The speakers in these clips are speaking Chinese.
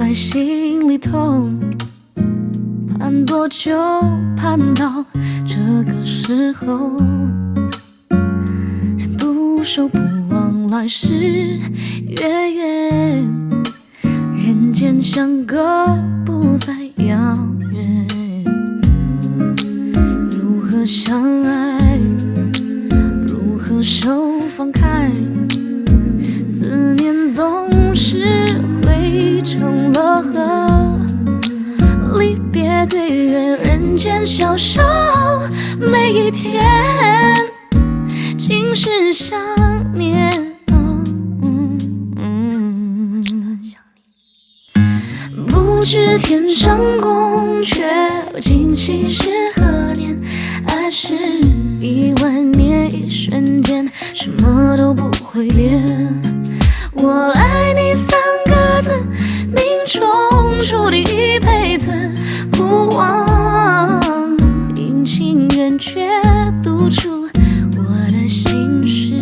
在心里痛，盼多久盼到这个时候，人独守不忘来时月圆，人间相隔不再遥远。如何相爱，如何手放开，思念总是汇成了河，离别对月人间消瘦，每一天尽是想念。不知天上宫阙，今夕是何年？爱是10000年，一瞬间，什么都不会变。我爱你3个字，命中注定一辈子不忘，阴晴圆缺读出我的心事。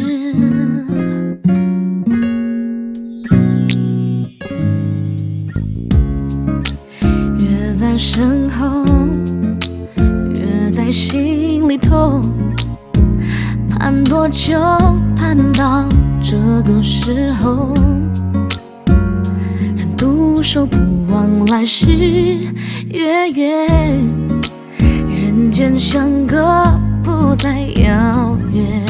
越在身后，越在心里痛，盼多久盼到这个时候，人独守不忘来时月圆，人间相隔不再遥远。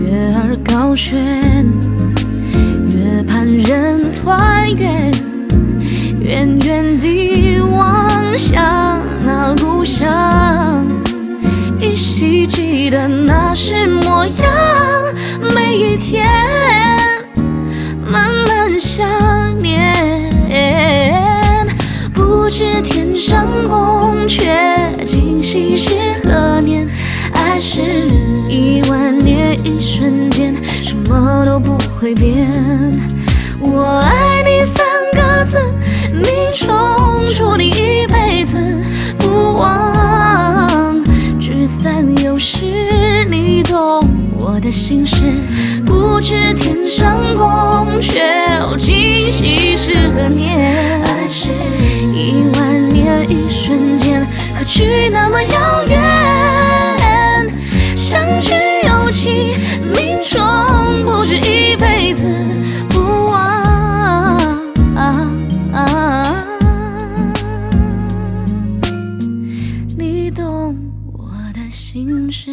月儿高悬，月盼人团圆，远远地望向那故乡，依稀记得那时模样，每一天慢慢想念。不知天上宫阙，今夕是何年？爱是10000年，一瞬间，什么都不会变。我爱你3个字，命中注定一辈子不忘。聚散有时，你懂我的心事。不知天上宫阙，今夕是何年？爱是10000年，一瞬间，可距那么遥远。相聚有期，命中不止一辈子不忘。你懂我的心事。